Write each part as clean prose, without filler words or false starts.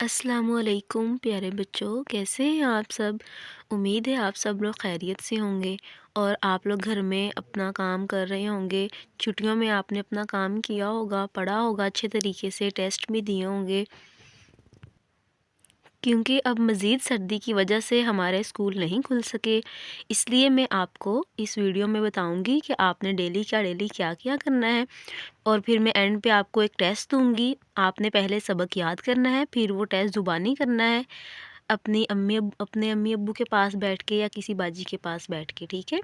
अस्सलामुअलैकुम प्यारे बच्चों, कैसे हैं आप सब। उम्मीद है आप सब लोग खैरियत से होंगे और आप लोग घर में अपना काम कर रहे होंगे। छुट्टियों में आपने अपना काम किया होगा, पढ़ा होगा, अच्छे तरीके से टेस्ट भी दिए होंगे। क्योंकि अब मज़ीद सर्दी की वजह से हमारे स्कूल नहीं खुल सके, इसलिए मैं आपको इस वीडियो में बताऊंगी कि आपने डेली क्या क्या करना है। और फिर मैं एंड पे आपको एक टेस्ट दूंगी। आपने पहले सबक याद करना है, फिर वो टेस्ट ज़ुबानी करना है अपने अम्मी अब्बू के पास बैठ के या किसी बाजी के पास बैठ के, ठीक है।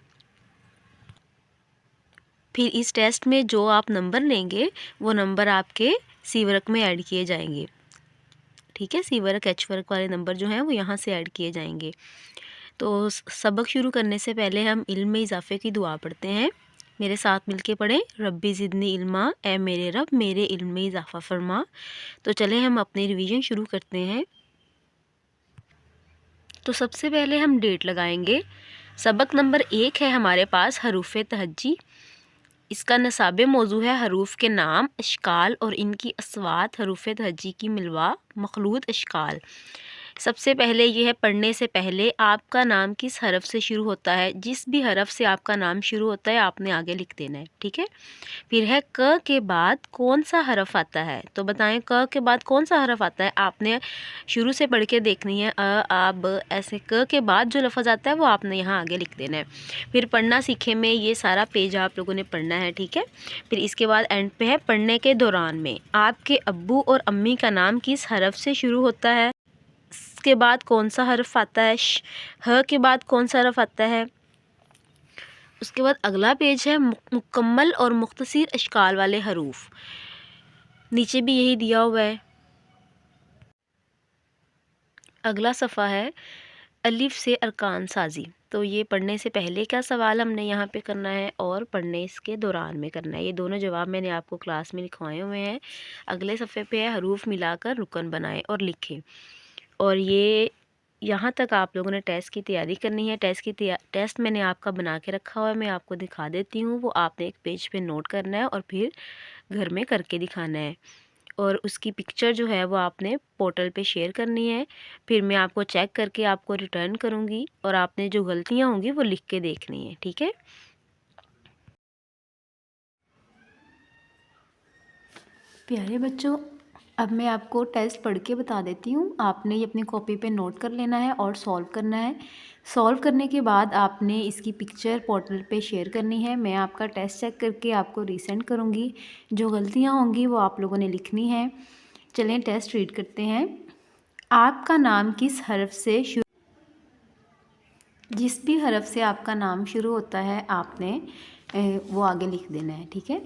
फिर इस टेस्ट में जो आप नंबर लेंगे वो नंबर आपके सी वर्क में ऐड किए जाएंगे, ठीक है। सी वर्क एच वर्क वाले नंबर जो हैं वो यहाँ से ऐड किए जाएंगे। तो सबक शुरू करने से पहले हम इल्म में इजाफे की दुआ पढ़ते हैं। मेरे साथ मिलके पढ़ें, रब्बी ज़िदनी इल्मा, ए मेरे रब मेरे इल्म में इजाफ़ा फरमा। तो चलें हम अपनी रिवीजन शुरू करते हैं। तो सबसे पहले हम डेट लगाएंगे। सबक नंबर 1 है हमारे पास हरूफ तहज्जी। इसका नसाब मौजू है हरूफ के नाम, अशकाल और इनकी असवात, हरूफ तहज्जी की मिलवा, मखलूत अशकाल। सबसे पहले ये है, पढ़ने से पहले आपका नाम किस हरफ से शुरू होता है। जिस भी हरफ से आपका नाम शुरू होता है आपने आगे लिख देना है, ठीक है। फिर है, क के बाद कौन सा हरफ आता है। तो बताएं क के बाद कौन सा हरफ आता है। आपने शुरू से पढ़ के देखनी है। आ ब ऐसे क के बाद जो लफ्ज़ आता है वो आपने यहाँ आगे लिख देना है। फिर पढ़ना सीखे में ये सारा पेज आप लोगों ने पढ़ना है, ठीक है। फिर इसके बाद एंड पे है, पढ़ने के दौरान में आपके अब्बू और अम्मी का नाम किस हरफ से शुरू होता है। के बाद कौन सा हर्फ आता है। ह के बाद कौन सा हर्फ आता है। उसके बाद अगला पेज है मुकम्मल और मुख्तसर अशकाल वाले हरूफ। नीचे भी यही दिया हुआ है। अगला सफ़ा है अलिफ से अरकान साजी। तो ये पढ़ने से पहले का सवाल हमने यहाँ पे करना है और पढ़ने इसके दौरान में करना है। ये दोनों जवाब मैंने आपको क्लास में लिखवाए हुए हैं। अगले सफ़े पे है, हरूफ मिलाकर रुकन बनाएं और लिखें। और ये यहाँ तक आप लोगों ने टेस्ट की तैयारी करनी है। टेस्ट मैंने आपका बना के रखा हुआ है, मैं आपको दिखा देती हूँ। वो आपने एक पेज पे नोट करना है और फिर घर में करके दिखाना है। और उसकी पिक्चर जो है वो आपने पोर्टल पे शेयर करनी है। फिर मैं आपको चेक करके आपको रिटर्न करूँगी और आपने जो गलतियाँ होंगी वो लिख के देखनी है, ठीक है। प्यारे बच्चों, अब मैं आपको टेस्ट पढ़ के बता देती हूँ। आपने ये अपनी कॉपी पे नोट कर लेना है और सॉल्व करना है। सॉल्व करने के बाद आपने इसकी पिक्चर पोर्टल पे शेयर करनी है। मैं आपका टेस्ट चेक करके आपको रीसेंड करूँगी। जो गलतियाँ होंगी वो आप लोगों ने लिखनी है। चलें टेस्ट रीड करते हैं। आपका नाम किस हरफ से शुरू, जिस भी हरफ से आपका नाम शुरू होता है आपने वो आगे लिख देना है, ठीक है।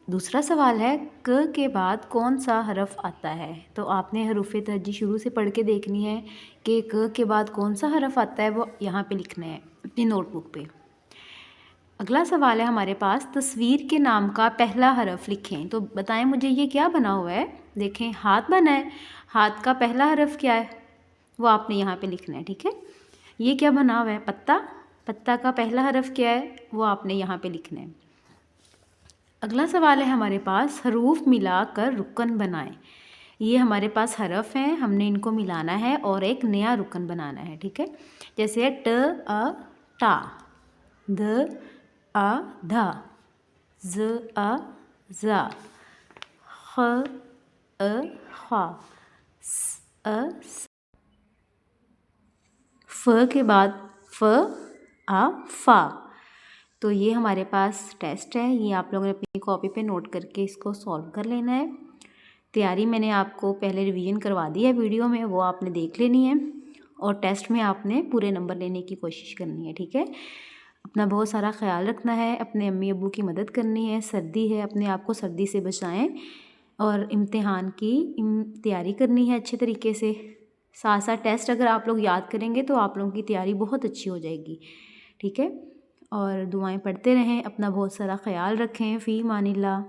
दूसरा सवाल है, क के बाद कौन सा हरफ आता है। तो आपने हरूफ तहज्जी शुरू से पढ़ के देखनी है कि क के बाद कौन सा हरफ आता है, वो यहाँ पे लिखना है अपनी नोटबुक पे। अगला सवाल है हमारे पास, तस्वीर के नाम का पहला हरफ लिखें। तो बताएं मुझे ये क्या बना हुआ है। देखें हाथ बना है, हाथ का पहला हरफ क्या है वो आपने यहाँ पे लिखना है, ठीक है। ये क्या बना हुआ है, पत्ता, पत्ता का पहला हरफ क्या है वो आपने यहाँ पे लिखना है। अगला सवाल है हमारे पास, हरूफ मिलाकर रुकन बनाएं। ये हमारे पास हरफ हैं, हमने इनको मिलाना है और एक नया रुकन बनाना है, ठीक है। जैसे है ट अ टा, ध अ धा, ज अ जा, ख अ ख्वा, स अ स। फ के बाद फ आ फा। तो ये हमारे पास टेस्ट है, ये आप लोगों ने अपनी कॉपी पे नोट करके इसको सॉल्व कर लेना है। तैयारी मैंने आपको पहले रिवीजन करवा दी है वीडियो में, वो आपने देख लेनी है। और टेस्ट में आपने पूरे नंबर लेने की कोशिश करनी है, ठीक है। अपना बहुत सारा ख्याल रखना है, अपने अम्मी अब्बू की मदद करनी है। सर्दी है, अपने आप को सर्दी से बचाएं और इम्तिहान की तैयारी करनी है अच्छे तरीके से। साथ साथ टेस्ट अगर आप लोग याद करेंगे तो आप लोगों की तैयारी बहुत अच्छी हो जाएगी, ठीक है। और दुआएं पढ़ते रहें, अपना बहुत सारा ख्याल रखें। फ़ी मानिल्लाह।